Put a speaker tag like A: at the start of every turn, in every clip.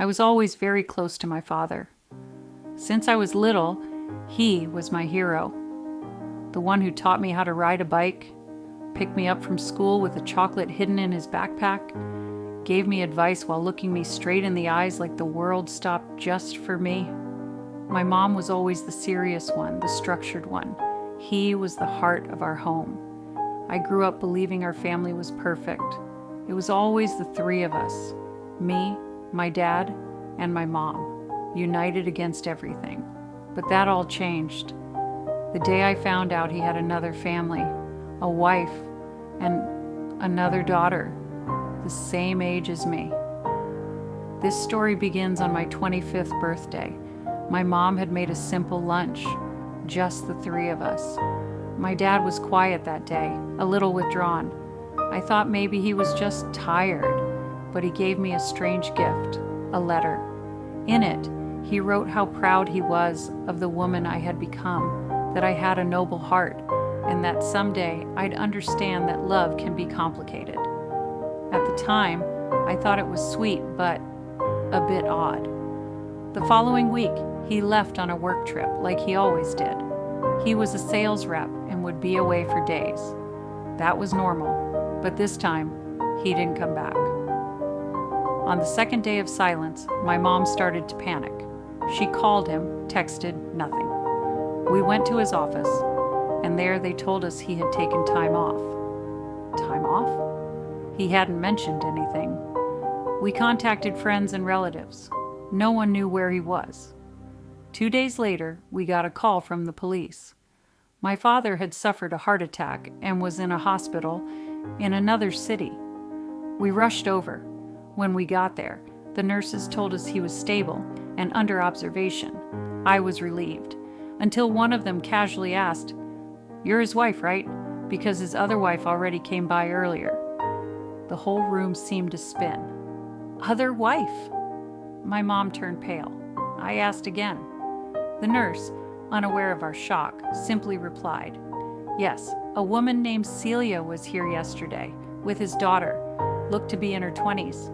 A: I was always very close to my father. Since I was little, he was my hero. The one who taught me how to ride a bike, picked me up from school with a chocolate hidden in his backpack, gave me advice while looking me straight in the eyes like the world stopped just for me. My mom was always the serious one, the structured one. He was the heart of our home. I grew up believing our family was perfect. It was always the three of us, me, my dad, and my mom, united against everything. But that all changed. The day I found out he had another family, a wife, and another daughter, the same age as me. This story begins on my 25th birthday. My mom had made a simple lunch, just the three of us. My dad was quiet that day, a little withdrawn. I thought maybe he was just tired, but he gave me a strange gift, a letter. In it, he wrote how proud he was of the woman I had become, that I had a noble heart, and that someday I'd understand that love can be complicated. At the time, I thought it was sweet, but a bit odd. The following week, he left on a work trip like he always did. He was a sales rep and would be away for days. That was normal, but this time, he didn't come back. On the second day of silence, my mom started to panic. She called him, texted, nothing. We went to his office, and there they told us he had taken time off. Time off? He hadn't mentioned anything. We contacted friends and relatives. No one knew where he was. 2 days later, we got a call from the police. My father had suffered a heart attack and was in a hospital in another city. We rushed over. When we got there, the nurses told us he was stable and under observation. I was relieved, until one of them casually asked, "You're his wife, right?" because his other wife already came by earlier. The whole room seemed to spin. Other wife? My mom turned pale. I asked again. The nurse, unaware of our shock, simply replied, "Yes, a woman named Celia was here yesterday with his daughter, looked to be in her 20s.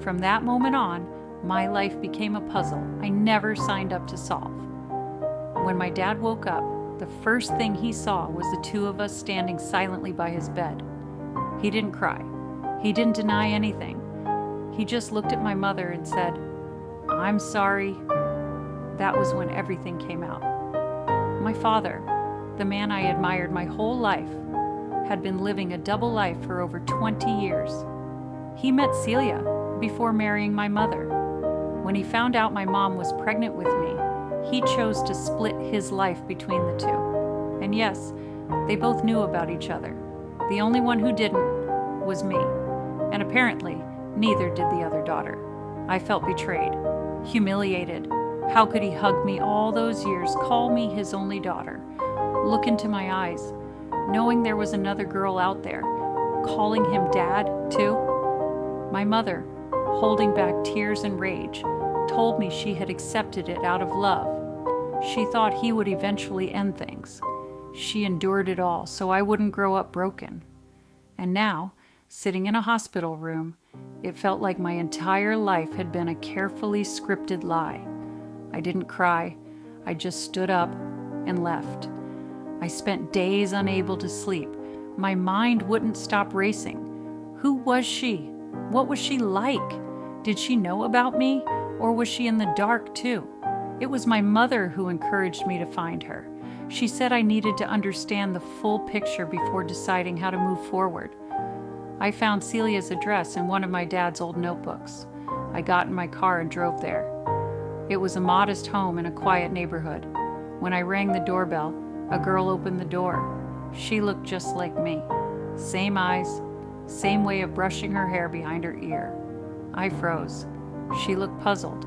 A: From that moment on, my life became a puzzle I never signed up to solve. When my dad woke up, the first thing he saw was the two of us standing silently by his bed. He didn't cry. He didn't deny anything. He just looked at my mother and said, "I'm sorry." That was when everything came out. My father, the man I admired my whole life, had been living a double life for over 20 years. He met Celia before marrying my mother. When he found out my mom was pregnant with me, he chose to split his life between the two. And yes, they both knew about each other. The only one who didn't was me. And apparently, neither did the other daughter. I felt betrayed, humiliated. How could he hug me all those years, call me his only daughter, look into my eyes, knowing there was another girl out there, calling him dad, too? My mother, holding back tears and rage, told me she had accepted it out of love. She thought he would eventually end things. She endured it all so I wouldn't grow up broken. And now, sitting in a hospital room, it felt like my entire life had been a carefully scripted lie. I didn't cry. I just stood up and left. I spent days unable to sleep. My mind wouldn't stop racing. Who was she? What was she like? Did she know about me, or was she in the dark too? It was my mother who encouraged me to find her. She said I needed to understand the full picture before deciding how to move forward. I found Celia's address in one of my dad's old notebooks. I got in my car and drove there. It was a modest home in a quiet neighborhood. When I rang the doorbell, a girl opened the door. She looked just like me. Same eyes, same way of brushing her hair behind her ear. I froze. She looked puzzled.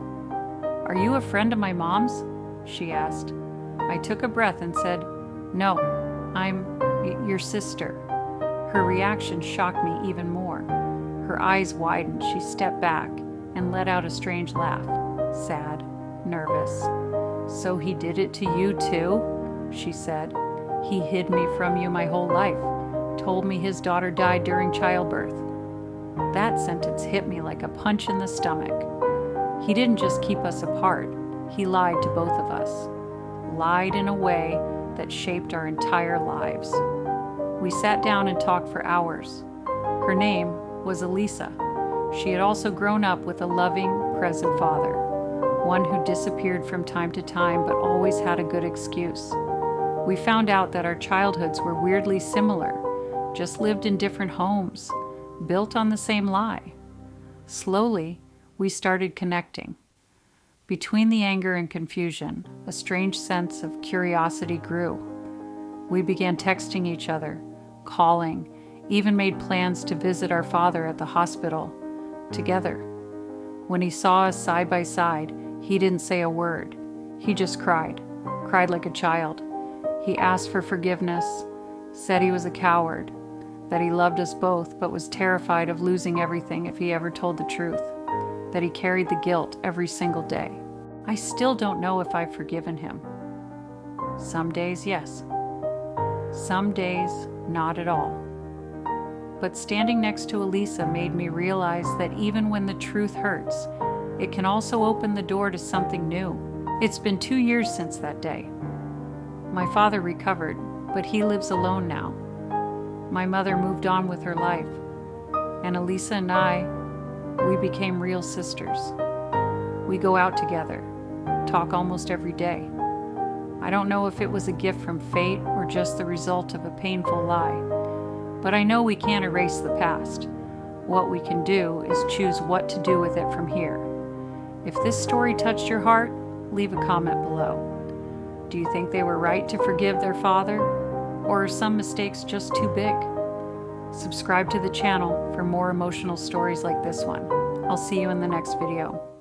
A: "Are you a friend of my mom's?" she asked. I took a breath and said, "No, I'm your sister." Her reaction shocked me even more. Her eyes widened. She stepped back and let out a strange laugh. Sad, nervous. "So he did it to you too?" she said. "He hid me from you my whole life, told me his daughter died during childbirth." That sentence hit me like a punch in the stomach. He didn't just keep us apart, he lied to both of us. Lied in a way that shaped our entire lives. We sat down and talked for hours. Her name was Elisa. She had also grown up with a loving, present father, one who disappeared from time to time but always had a good excuse. We found out that our childhoods were weirdly similar, just lived in different homes, built on the same lie. Slowly, we started connecting. Between the anger and confusion, a strange sense of curiosity grew. We began texting each other, calling, even made plans to visit our father at the hospital together. When he saw us side by side, he didn't say a word. He just cried like a child. He asked for forgiveness, said he was a coward, that he loved us both but was terrified of losing everything if he ever told the truth, that he carried the guilt every single day. I still don't know if I've forgiven him. Some days, yes. Some days, not at all. But standing next to Elisa made me realize that even when the truth hurts, it can also open the door to something new. It's been 2 years since that day. My father recovered, but he lives alone now. My mother moved on with her life, and Elisa and I, we became real sisters. We go out together, talk almost every day. I don't know if it was a gift from fate or just the result of a painful lie, but I know we can't erase the past. What we can do is choose what to do with it from here. If this story touched your heart, leave a comment below. Do you think they were right to forgive their father? Or are some mistakes just too big? Subscribe to the channel for more emotional stories like this one. I'll see you in the next video.